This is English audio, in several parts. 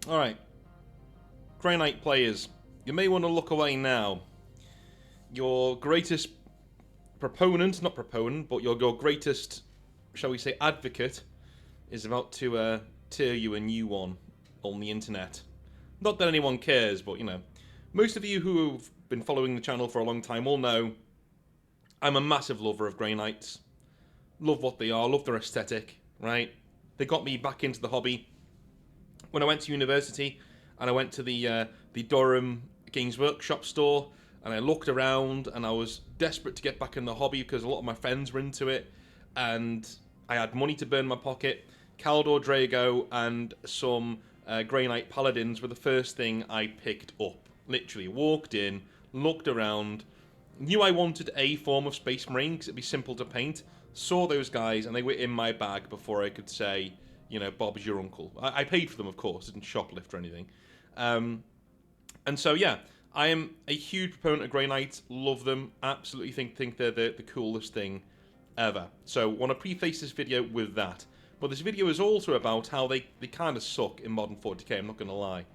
Alright. Grey Knight players, you may want to look away now. Your greatest proponent, not proponent, but your greatest, shall we say, advocate, is about to tear you a new one on the internet. Not that anyone cares, but, you know, most of you who have been following the channel for a long time will know I'm a massive lover of Grey Knights. Love what they are, love their aesthetic, right? They got me back into the hobby. When I went to university, and I went to the Durham Games Workshop store, and I looked around, and I was desperate to get back in the hobby because a lot of my friends were into it, and I had money to burn in my pocket. Caldor Drago and some Grey Knight Paladins were the first thing I picked up. Literally walked in, looked around, knew I wanted a form of Space Marine because it'd be simple to paint. Saw those guys, and they were in my bag before I could say, you know, Bob's your uncle. I paid for them, of course, didn't shoplift or anything. And so, yeah, I am a huge proponent of Grey Knights. Love them. Absolutely think they're the coolest thing ever. So, want to preface this video with that. But this video is also about how they kind of suck in modern 40k, I'm not going to lie.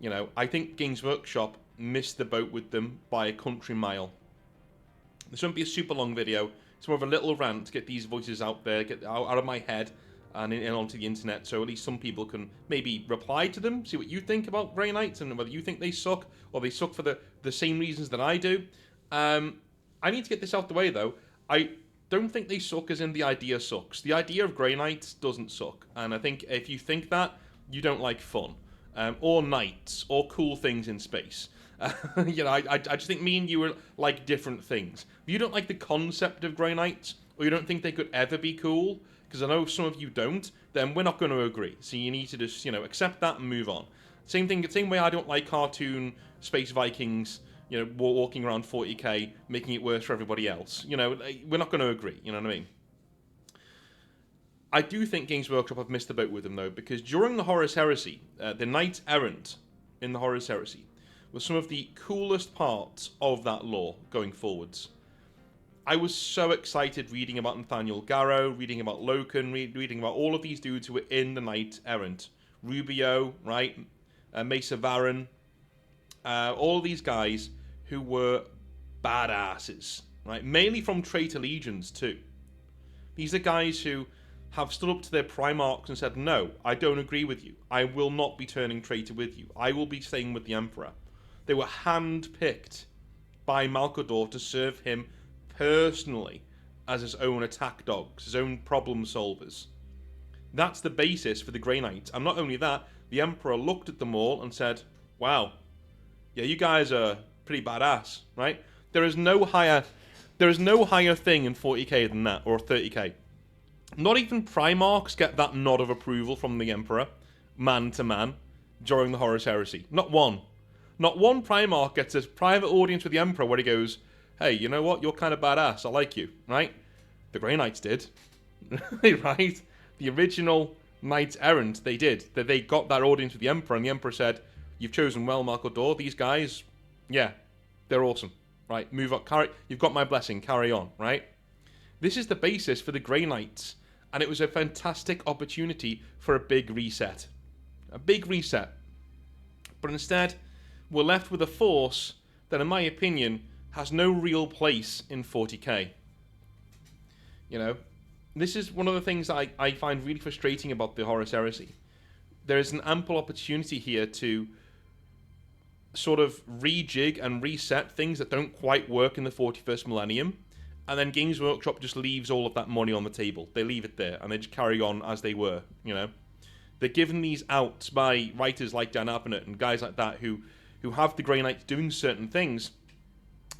You know, I think Games Workshop missed the boat with them by a country mile. This won't be a super long video. It's more of a little rant to get these voices out there, get out of my head and in onto the internet, so at least some people can maybe reply to them, see what you think about Grey Knights and whether you think they suck or they suck for the same reasons that I do. I need to get this out the way though. I don't think they suck as in the idea sucks. The idea of Grey Knights doesn't suck, and I think if you think that, you don't like fun. Or knights, or cool things in space. You know, I just think me and you are like different things. If you don't like the concept of Grey Knights, or you don't think they could ever be cool, because I know some of you don't, then we're not going to agree. So you need to just, you know, accept that and move on. Same thing, same way I don't like cartoon space Vikings, you know, walking around 40k, making it worse for everybody else. You know, we're not going to agree, you know what I mean? I do think Games Workshop have missed the boat with them, though, because during the Horus Heresy, the Knight Errant in the Horus Heresy was some of the coolest parts of that lore going forwards. I was so excited reading about Nathaniel Garrow, reading about Loken, reading about all of these dudes who were in the Knight Errant. Rubio, right? Mesa Varon. All of these guys who were badasses, right? Mainly from Traitor Legions, too. These are guys who have stood up to their Primarchs and said, no, I don't agree with you. I will not be turning traitor with you. I will be staying with the Emperor. They were hand-picked by Malcador to serve him personally as his own attack dogs, his own problem solvers. That's the basis for the Grey Knights. And not only that, the Emperor looked at them all and said, wow, yeah, you guys are pretty badass, right? There is no higher thing in 40k than that, or 30k. Not even Primarchs get that nod of approval from the Emperor, man to man, during the Horus Heresy. Not one. Not one Primarch gets a private audience with the Emperor where he goes, hey, you know what? You're kind of badass. I like you, right? The Grey Knights did. Right? The original Knights Errant, they did. They got that audience with the Emperor, and the Emperor said, you've chosen well, Malcador. These guys, yeah, they're awesome. Right? Move up. You've got my blessing. Carry on, right? This is the basis for the Grey Knights, and it was a fantastic opportunity for a big reset. A big reset. But instead, we're left with a force that, in my opinion, has no real place in 40k. You know, this is one of the things I find really frustrating about the Horus Heresy. There is an ample opportunity here to sort of rejig and reset things that don't quite work in the 41st millennium, and then Games Workshop just leaves all of that money on the table. They leave it there, and they just carry on as they were, you know. They're given these out by writers like Dan Abnett and guys like that who have the Grey Knights doing certain things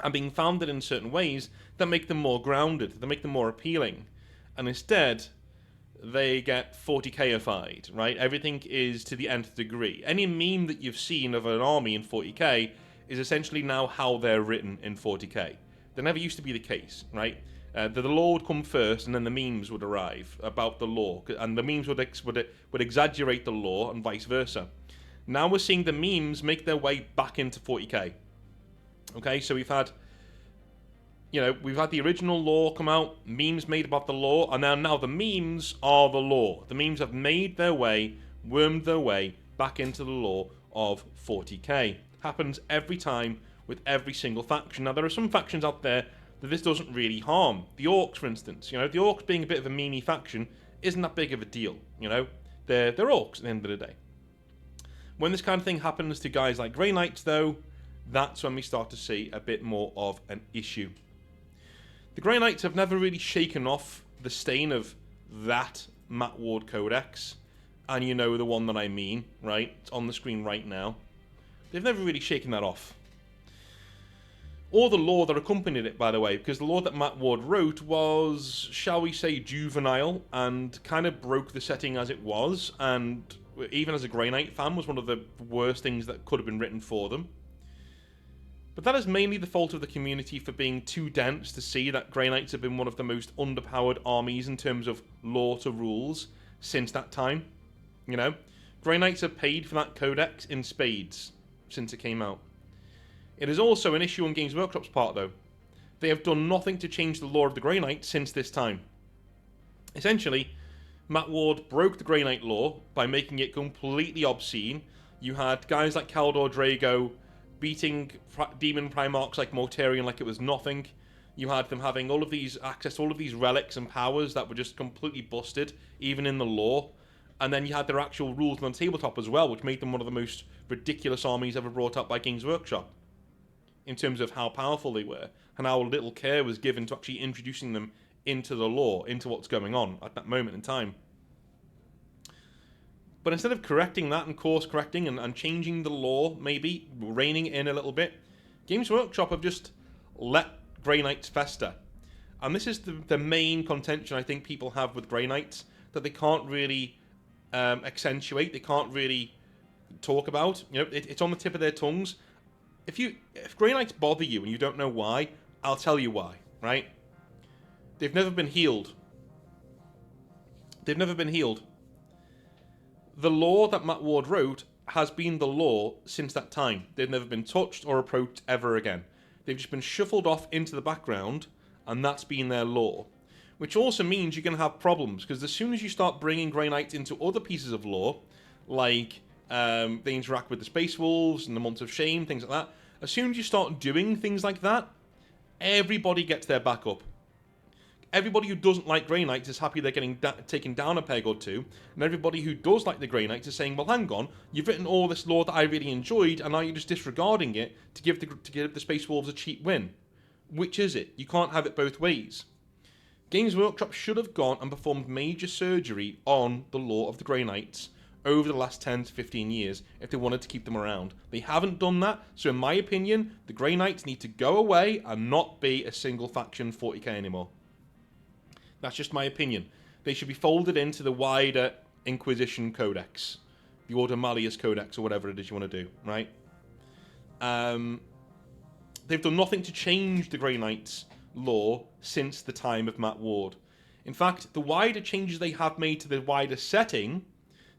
and being founded in certain ways that make them more grounded, that make them more appealing. And instead, they get 40k-ified, right? Everything is to the nth degree. Any meme that you've seen of an army in 40k is essentially now how they're written in 40k. That never used to be the case, right? The lore would come first, and then the memes would arrive about the lore, and the memes would exaggerate the lore, and vice versa. Now we're seeing the memes make their way back into 40k. Okay, so we've had the original lore come out, memes made about the lore, and now the memes are the lore. The memes have made their way, wormed their way back into the lore of 40k. Happens every time with every single faction. Now, there are some factions out there that this doesn't really harm. The Orcs, for instance. The Orcs being a bit of a memey faction isn't that big of a deal, They're Orcs at the end of the day. When this kind of thing happens to guys like Grey Knights, though, that's when we start to see a bit more of an issue. The Grey Knights have never really shaken off the stain of that Matt Ward Codex, and you know the one that I mean, right? It's on the screen right now. They've never really shaken that off. Or the lore that accompanied it, by the way, because the lore that Matt Ward wrote was, shall we say, juvenile, and kind of broke the setting as it was, and even as a Grey Knight fan, was one of the worst things that could have been written for them. But that is mainly the fault of the community for being too dense to see that Grey Knights have been one of the most underpowered armies in terms of lore to rules since that time. Grey Knights have paid for that codex in spades since it came out. It is also an issue on Games Workshop's part, though. They have done nothing to change the lore of the Grey Knight since this time. Essentially, Matt Ward broke the Grey Knight lore by making it completely obscene. You had guys like Kaldor Drago beating demon primarchs like Mortarion like it was nothing. You had them having all of these access to all of these relics and powers that were just completely busted, even in the lore. And then you had their actual rules on the tabletop as well, which made them one of the most ridiculous armies ever brought up by Games Workshop, in terms of how powerful they were, and how little care was given to actually introducing them into the lore, into what's going on at that moment in time. But instead of correcting that and course correcting and changing the lore, maybe, reining it in a little bit, Games Workshop have just let Grey Knights fester. And this is the main contention I think people have with Grey Knights, that they can't really accentuate, they can't really talk about. It's on the tip of their tongues. If Grey Knights bother you and you don't know why, I'll tell you why, right? They've never been healed. They've never been healed. The lore that Matt Ward wrote has been the lore since that time. They've never been touched or approached ever again. They've just been shuffled off into the background, and that's been their lore. Which also means you're going to have problems, because as soon as you start bringing Grey Knights into other pieces of lore, like they interact with the Space Wolves and the Months of Shame, things like that, as soon as you start doing things like that, everybody gets their back up. Everybody who doesn't like Grey Knights is happy they're getting taken down a peg or two, and everybody who does like the Grey Knights is saying, well, hang on, you've written all this lore that I really enjoyed, and now you're just disregarding it to give the Space Wolves a cheap win. Which is it? You can't have it both ways. Games Workshop should have gone and performed major surgery on the lore of the Grey Knights over the last 10 to 15 years if they wanted to keep them around. They haven't done that, so in my opinion, the Grey Knights need to go away and not be a single faction 40k anymore. That's just my opinion. They should be folded into the wider Inquisition Codex, the Order Malleus Codex, or whatever it is you want to do, right? They've done nothing to change the Grey Knights lore since the time of Matt Ward. In fact, the wider changes they have made to the wider setting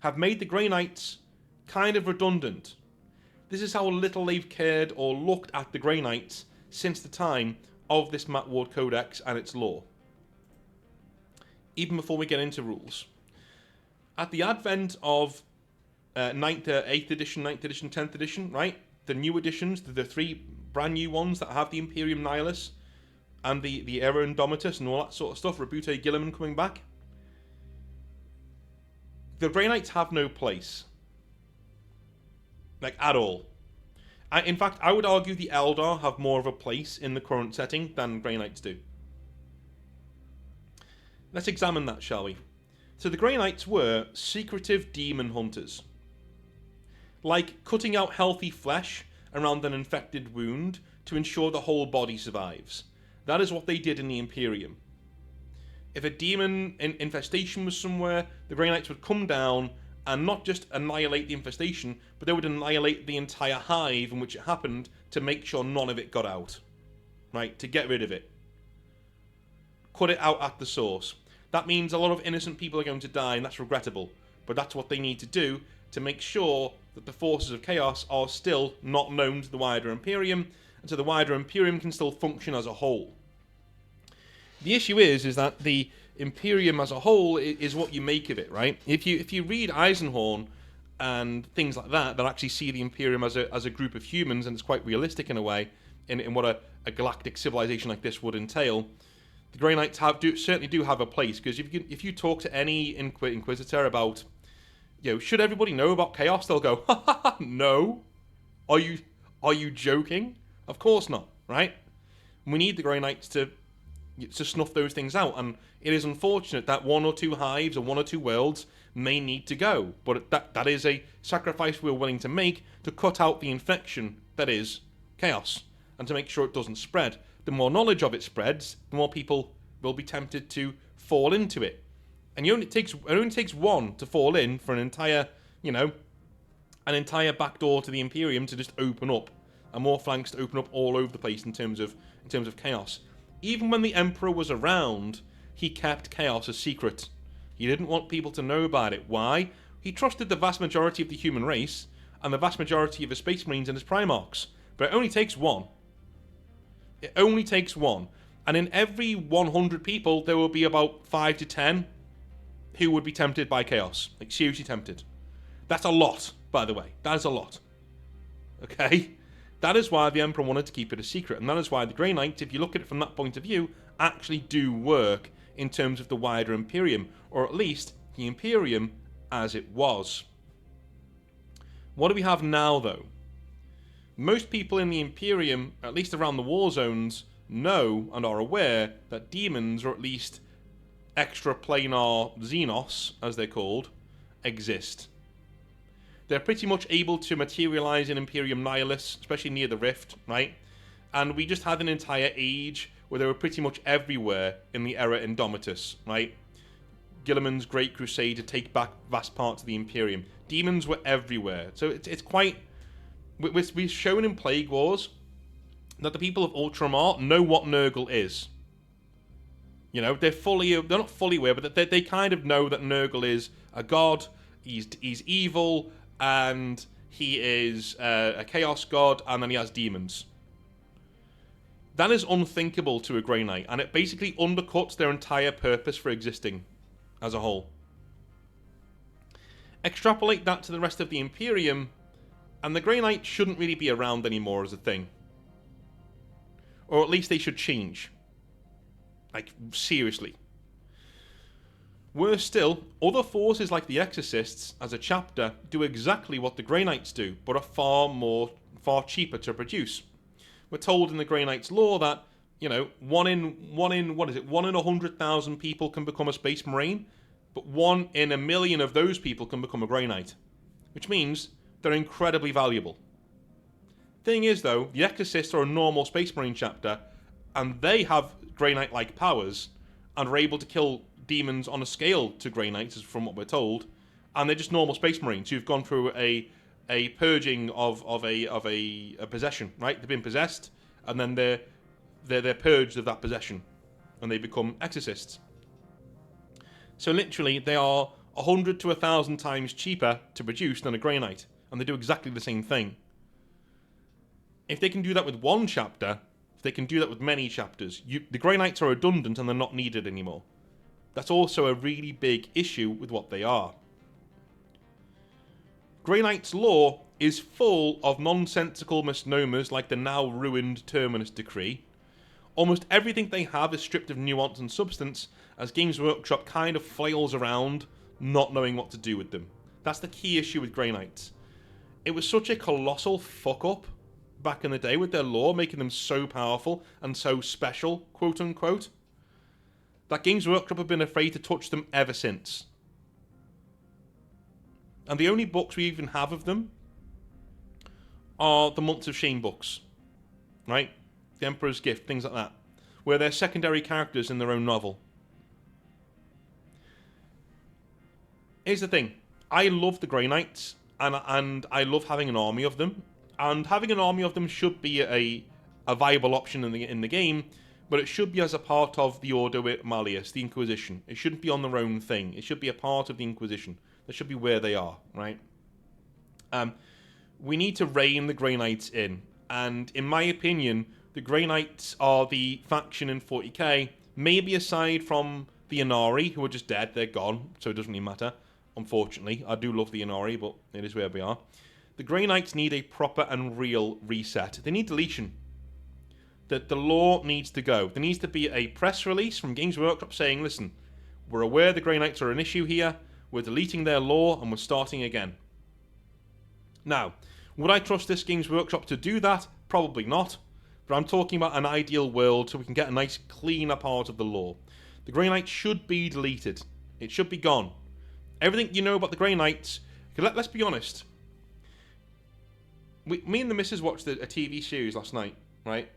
have made the Grey Knights kind of redundant. This is how little they've cared or looked at the Grey Knights since the time of this Matt Ward Codex and its lore. Even before we get into rules. At the advent of 8th edition, 9th edition, 10th edition, right? The new editions, the three brand new ones that have the Imperium Nihilus and the Era Indomitus and all that sort of stuff, Rebute Gilliman coming back. The Grey Knights have no place. Like, at all. In fact, I would argue the Eldar have more of a place in the current setting than Grey Knights do. Let's examine that, shall we? So the Grey Knights were secretive demon hunters. Like cutting out healthy flesh around an infected wound to ensure the whole body survives. That is what they did in the Imperium. If a demon infestation was somewhere, the Grey Knights would come down and not just annihilate the infestation, but they would annihilate the entire hive in which it happened to make sure none of it got out. Right? To get rid of it. Cut it out at the source. That means a lot of innocent people are going to die, and that's regrettable. But that's what they need to do to make sure that the forces of chaos are still not known to the wider Imperium, and so the wider Imperium can still function as a whole. The issue is that the Imperium as a whole is what you make of it, right? If you read Eisenhorn and things like that actually see the Imperium as a group of humans, and it's quite realistic in a way, in what a galactic civilization like this would entail. The Grey Knights certainly do have a place, because if you talk to any Inquisitor about, should everybody know about chaos, they'll go, ha ha ha, no. Are you joking? Of course not, right? We need the Grey Knights to snuff those things out, and it is unfortunate that one or two hives or one or two worlds may need to go, but that is a sacrifice we're willing to make to cut out the infection that is chaos, and to make sure it doesn't spread. The more knowledge of it spreads, the more people will be tempted to fall into it. And it only takes one to fall in for an entire backdoor to the Imperium to just open up, and more flanks to open up all over the place in terms of chaos. Even when the Emperor was around, he kept chaos a secret. He didn't want people to know about it. Why? He trusted the vast majority of the human race and the vast majority of his Space Marines and his Primarchs. But it only takes one. It only takes one. And in every 100 people, there will be about 5 to 10 who would be tempted by chaos. Like, seriously tempted. That's a lot, by the way. That is a lot. Okay? That is why the Emperor wanted to keep it a secret. And that is why the Grey Knights, if you look at it from that point of view, actually do work in terms of the wider Imperium. Or at least, the Imperium as it was. What do we have now, though? Most people in the Imperium, at least around the war zones, know and are aware that demons, or at least extraplanar Xenos, as they're called, exist. They're pretty much able to materialize in Imperium Nihilus, especially near the Rift, right? And we just had an entire age where they were pretty much everywhere in the Era Indomitus, right? Guilliman's Great Crusade to take back vast parts of the Imperium. Demons were everywhere. So it's quite... We've shown in Plague Wars that the people of Ultramar know what Nurgle is. They're not fully aware, but they kind of know that Nurgle is a god, he's evil, and he is a chaos god, and then he has demons. That is unthinkable to a Grey Knight, and it basically undercuts their entire purpose for existing as a whole. Extrapolate that to the rest of the Imperium, and the Grey Knight shouldn't really be around anymore as a thing. Or at least they should change. Like, seriously. Worse still, other forces like the Exorcists, as a chapter, do exactly what the Grey Knights do, but are far cheaper to produce. We're told in the Grey Knights lore that, one in 100,000 people can become a Space Marine, but 1 in a million of those people can become a Grey Knight. Which means they're incredibly valuable. Thing is, though, the Exorcists are a normal Space Marine chapter, and they have Grey Knight-like powers, and are able to kill demons on a scale to Grey Knights, from what we're told, and they're just normal Space Marines who've gone through a purging of a possession, right? They've been possessed, and then they're purged of that possession, and they become Exorcists. So literally, they are 100 to 1,000 times cheaper to produce than a Grey Knight, and they do exactly the same thing. If they can do that with one chapter, if they can do that with many chapters, the Grey Knights are redundant and they're not needed anymore. That's also a really big issue with what they are. Grey Knight's lore is full of nonsensical misnomers like the now ruined Terminus Decree. Almost everything they have is stripped of nuance and substance, as Games Workshop kind of flails around, not knowing what to do with them. That's the key issue with Grey Knights. It was such a colossal fuck-up back in the day with their lore, making them so powerful and so special, quote-unquote, that Games Workshop have been afraid to touch them ever since. And the only books we even have of them are the Months of Shame books, right? The Emperor's Gift, things like that, where they're secondary characters in their own novel. Here's the thing. I love the Grey Knights, and I love having an army of them. And having an army of them should be a viable option in the game, but it should be as a part of the Ordo Malleus, the Inquisition. It shouldn't be on their own thing. It should be a part of the Inquisition. That should be where they are, right? We need to rein the Grey Knights in. And in my opinion, the Grey Knights are the faction in 40k, maybe aside from the Inari, who are just dead, they're gone, so it doesn't really matter. unfortunately. I do love the Inari, but it is where we are. The Grey Knights need a proper and real reset. They need deletion. The lore needs to go. There needs to be a press release from Games Workshop saying, listen, we're aware the Grey Knights are an issue here, we're deleting their lore, and we're starting again. Now, would I trust this Games Workshop to do that? Probably not. But I'm talking about an ideal world so we can get a nice cleaner part of the lore. The Grey Knights should be deleted. It should be gone. Everything you know about the Grey Knights... Let's be honest. Me and the missus watched a TV series last night, right?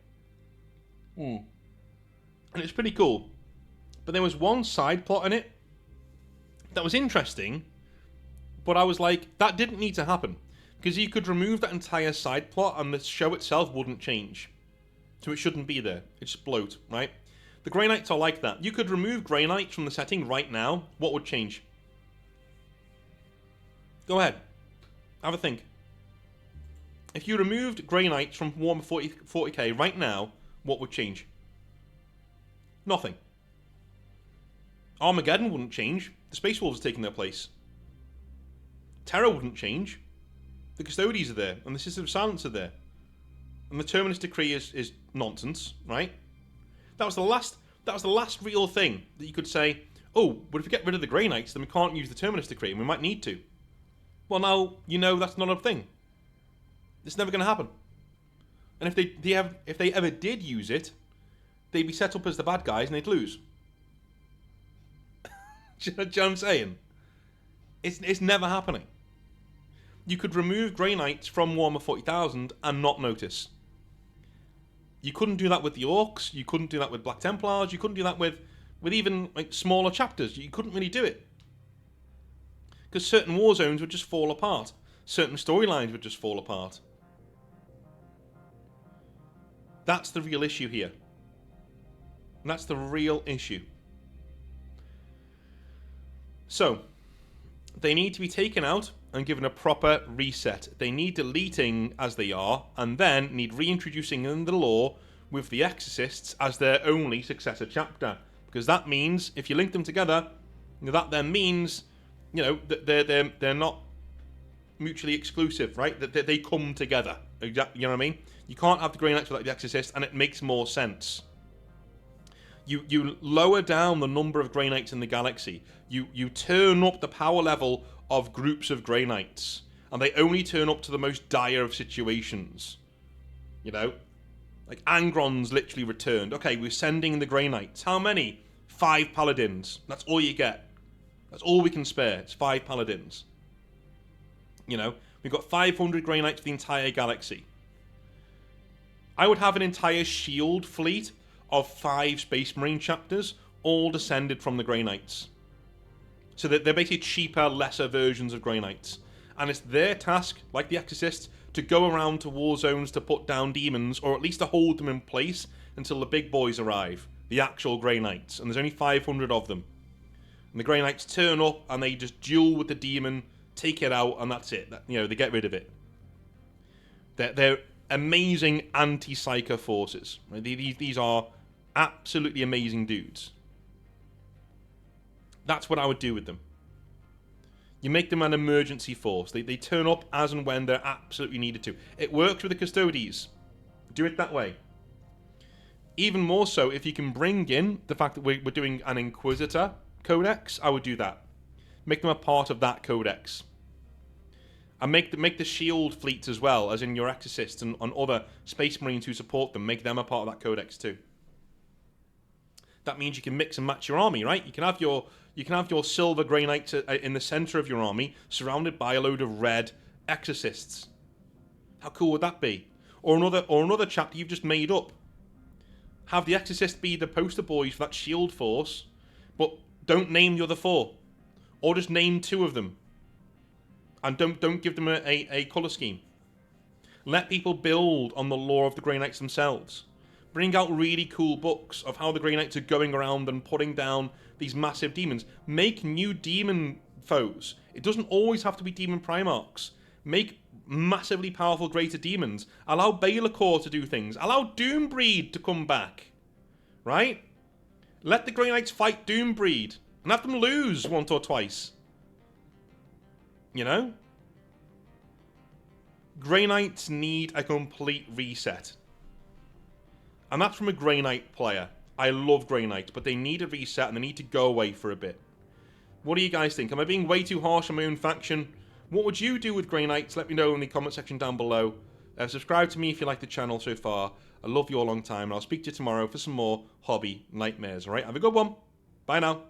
And it's pretty cool. But there was one side plot in it that was interesting, but I was like, that didn't need to happen. Because you could remove that entire side plot and the show itself wouldn't change. So it shouldn't be there. It's just bloat, right? The Grey Knights are like that. You could remove Grey Knights from the setting right now. What would change? Go ahead. Have a think. If you removed Grey Knights from Warhammer 40k right now, what would change? Nothing. Armageddon wouldn't change. The Space Wolves are taking their place. Terror wouldn't change. The Custodies are there, and the Sisters of Silence are there. And the Terminus Decree is nonsense, right? That was the last real thing that you could say, oh, but if we get rid of the Grey Knights, then we can't use the Terminus Decree, and we might need to. Well, now, you know that's not a thing. It's never going to happen. And if they ever did use it, they'd be set up as the bad guys and they'd lose. Do you know what I'm saying? It's never happening. You could remove Grey Knights from Warhammer 40,000 and not notice. You couldn't do that with the Orcs. You couldn't do that with Black Templars. You couldn't do that with even like smaller chapters. You couldn't really do it. Because certain war zones would just fall apart. Certain storylines would just fall apart. That's the real issue here. And that's the real issue. So, they need to be taken out and given a proper reset. They need deleting as they are, and then need reintroducing in the lore with the Exorcists as their only successor chapter. Because that means, if you link them together, that then means, you know, that they're not mutually exclusive, right? That they come together. Exactly, you know what I mean? You can't have the Grey Knights without the Exorcist, and it makes more sense. You lower down the number of Grey Knights in the galaxy. You turn up the power level of groups of Grey Knights, and they only turn up to the most dire of situations. You know? Like, Angron's literally returned. Okay, we're sending the Grey Knights. How many? 5 paladins. That's all you get. That's all we can spare. It's 5 paladins. You know? We've got 500 Grey Knights for the entire galaxy. I would have an entire shield fleet of 5 Space Marine chapters, all descended from the Grey Knights. So that they're basically cheaper, lesser versions of Grey Knights. And it's their task, like the Exorcists, to go around to war zones to put down demons, or at least to hold them in place until the big boys arrive. The actual Grey Knights. And there's only 500 of them. And the Grey Knights turn up and they just duel with the demon, take it out, and that's it. You know, they get rid of it. They're amazing anti-psycho forces. These are absolutely amazing dudes. That's what I would do with them. You make them an emergency force. They turn up as and when they're absolutely needed to. It works with the Custodies. Do it that way. Even more so, if you can bring in the fact that we're doing an Inquisitor Codex, I would do that. Make them a part of that Codex. And make the shield fleets as well, as in your Exorcists and other Space Marines who support them. Make them a part of that Codex too. That means you can mix and match your army, right? You can have your silver Grey Knights in the center of your army, surrounded by a load of red Exorcists. How cool would that be? Or another chapter you've just made up. Have the Exorcists be the poster boys for that shield force, but don't name the other 4, or just name 2 of them. And don't give them a colour scheme. Let people build on the lore of the Grey Knights themselves. Bring out really cool books of how the Grey Knights are going around and putting down these massive demons. Make new demon foes. It doesn't always have to be demon primarchs. Make massively powerful greater demons. Allow Baelacor to do things. Allow Doombreed to come back. Right? Let the Grey Knights fight Doombreed. And have them lose once or twice. You know? Grey Knights need a complete reset. And that's from a Grey Knight player. I love Grey Knights, but they need a reset and they need to go away for a bit. What do you guys think? Am I being way too harsh on my own faction? What would you do with Grey Knights? Let me know in the comment section down below. Subscribe to me if you like the channel so far. I love you a long time, and I'll speak to you tomorrow for some more hobby nightmares. Alright, have a good one. Bye now.